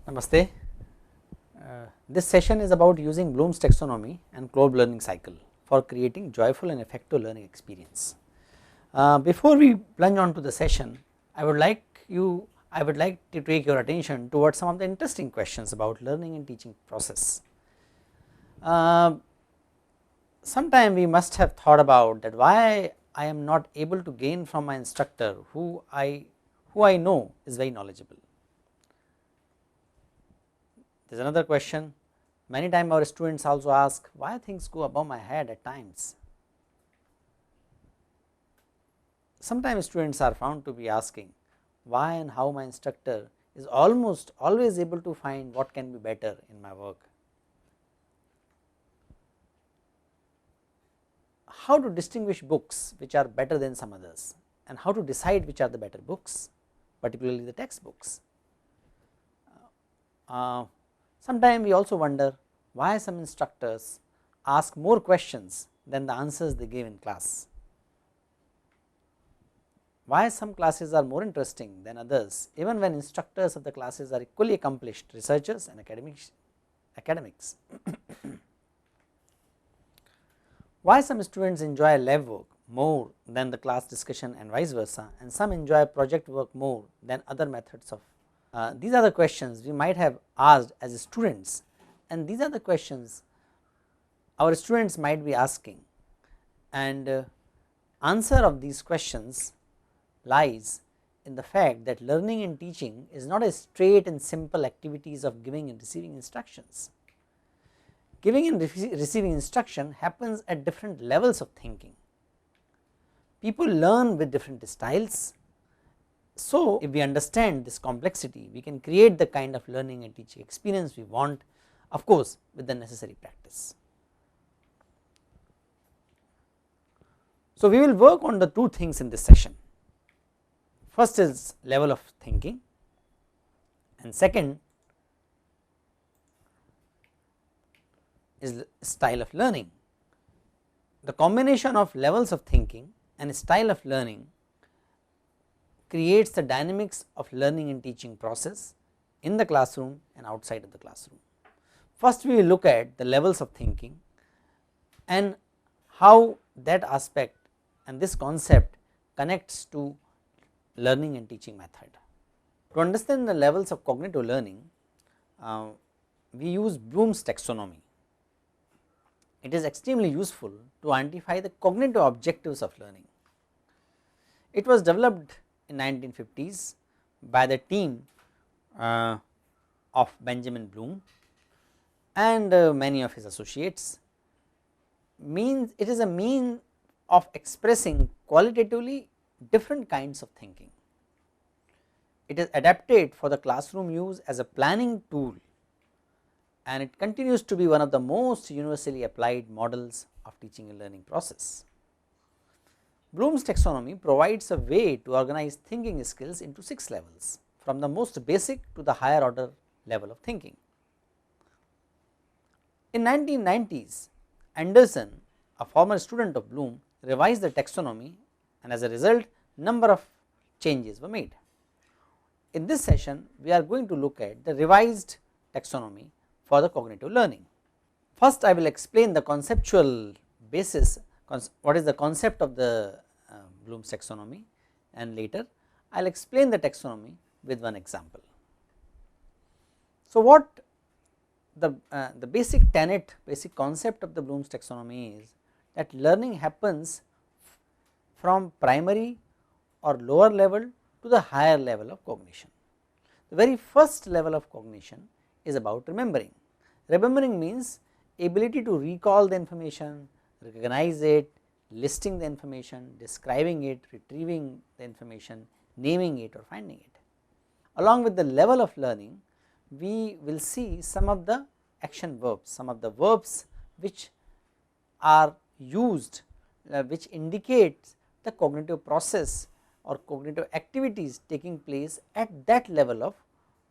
Namaste. This session is about using Bloom's taxonomy and closed learning cycle for creating joyful and effective learning experience. Before we plunge on to the session, I would like to take your attention towards some of the interesting questions about learning and teaching process. Sometime we must have thought about that why I am not able to gain from my instructor who I know is very knowledgeable. There is another question, many times our students also ask why things go above my head at times. Sometimes students are found to be asking why and how my instructor is almost always able to find what can be better in my work. How to distinguish books which are better than some others, and how to decide which are the better books, particularly the textbooks. Sometimes we also wonder why some instructors ask more questions than the answers they give in class. Why some classes are more interesting than others even when instructors of the classes are equally accomplished researchers and academics. Why some students enjoy lab work more than the class discussion and vice versa, and some enjoy project work more than other methods of. These are the questions we might have asked as students, and these are the questions our students might be asking, and answer of these questions lies in the fact that learning and teaching is not a straight and simple activities of giving and receiving instructions. Giving and receiving instruction happens at different levels of thinking. People learn with different styles. So, if we understand this complexity, we can create the kind of learning and teaching experience we want, of course with the necessary practice. So, we will work on the two things in this session. First is level of thinking, and second is style of learning. The combination of levels of thinking and style of learning creates the dynamics of learning and teaching process in the classroom and outside of the classroom. First we will look at the levels of thinking and how that aspect and this concept connects to learning and teaching method. To understand the levels of cognitive learning, we use Bloom's taxonomy. It is extremely useful to identify the cognitive objectives of learning. It was developed in 1950s by the team of Benjamin Bloom and many of his associates. It is a mean of expressing qualitatively different kinds of thinking. It is adapted for the classroom use as a planning tool, and it continues to be one of the most universally applied models of teaching and learning process. Bloom's taxonomy provides a way to organize thinking skills into 6 levels, from the most basic to the higher order level of thinking. In 1990s, Anderson, a former student of Bloom, revised the taxonomy, and as a result number of changes were made. In this session we are going to look at the revised taxonomy for the cognitive learning. First I will explain the conceptual basis, what is the concept of the Bloom's taxonomy, and later I will explain the taxonomy with one example. So, what the basic tenet, basic concept of the Bloom's taxonomy is that learning happens from primary or lower level to the higher level of cognition. The very first level of cognition is about remembering. Remembering means ability to recall the information, recognize it, listing the information, describing it, retrieving the information, naming it or finding it. Along with the level of learning, we will see some of the action verbs, some of the verbs which are used, which indicate the cognitive process or cognitive activities taking place at that level of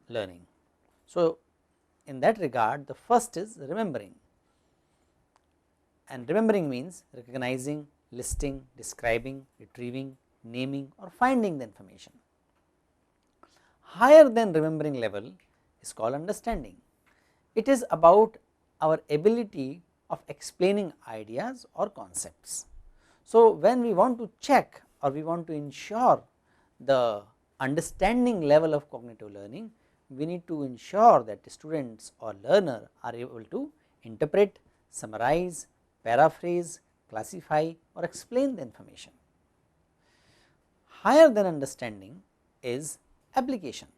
learning. So, in that regard, the first is remembering, and remembering means recognizing, listing, describing, retrieving, naming or finding the information. Higher than remembering level is called understanding. It is about our ability of explaining ideas or concepts. So, when we want to check or we want to ensure the understanding level of cognitive learning, we need to ensure that the students or learner are able to interpret, summarize, paraphrase, classify or explain the information. Higher than understanding is application.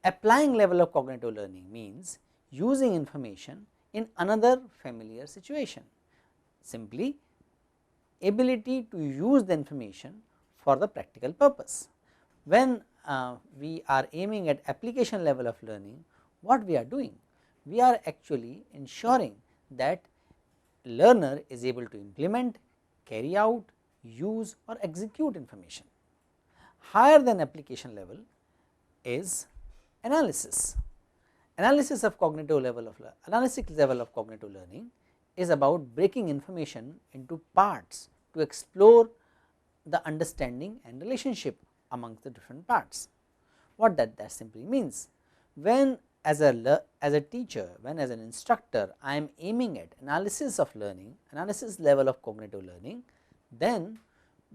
Applying level of cognitive learning means using information in another familiar situation, simply ability to use the information for the practical purpose. When we are aiming at application level of learning, what we are doing? We are actually ensuring that learner is able to implement, carry out, use or execute information. Higher than application level is analysis. Analysis of cognitive level of analytic level of cognitive learning is about breaking information into parts to explore the understanding and relationship amongst the different parts. What that simply means? When as a teacher, when as an instructor I am aiming at analysis of learning, analysis level of cognitive learning, then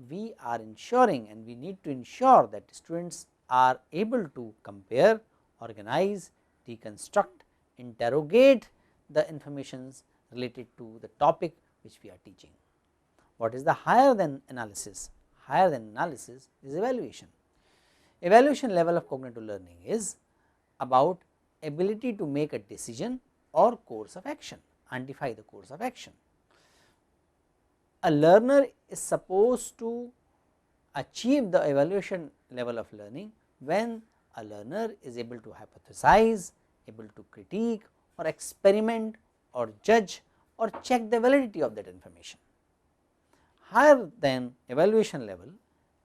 we are ensuring and we need to ensure that students are able to compare, organize, deconstruct, interrogate the informations related to the topic which we are teaching. What is the higher than analysis? Higher than analysis is evaluation. Evaluation level of cognitive learning is about ability to make a decision or course of action, identify the course of action. A learner is supposed to achieve the evaluation level of learning when a learner is able to hypothesize, able to critique or experiment or judge or check the validity of that information. Higher than evaluation level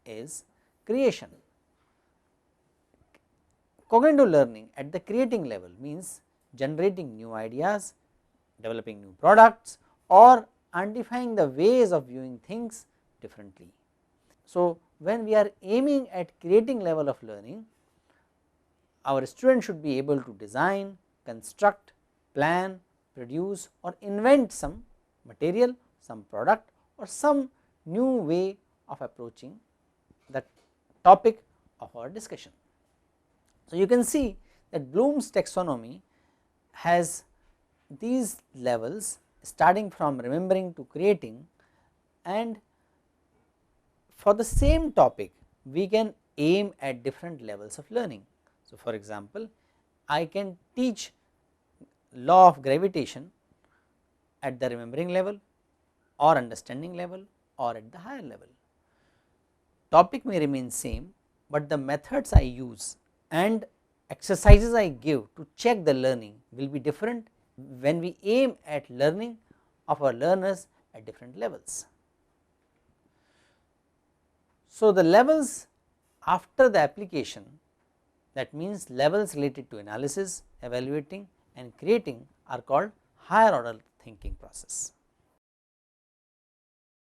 is creation. Cognitive learning at the creating level means generating new ideas, developing new products or identifying the ways of viewing things differently. So, when we are aiming at creating level of learning, our student should be able to design, construct, plan, produce or invent some material, some product or some new way of approaching the topic of our discussion. So, you can see that Bloom's taxonomy has these levels starting from remembering to creating, and for the same topic we can aim at different levels of learning. So, for example, I can teach law of gravitation at the remembering level or understanding level or at the higher level. Topic may remain same, but the methods I use and exercises I give to check the learning will be different when we aim at learning of our learners at different levels. So, the levels after the application, that means levels related to analysis, evaluating and creating, are called higher order thinking process.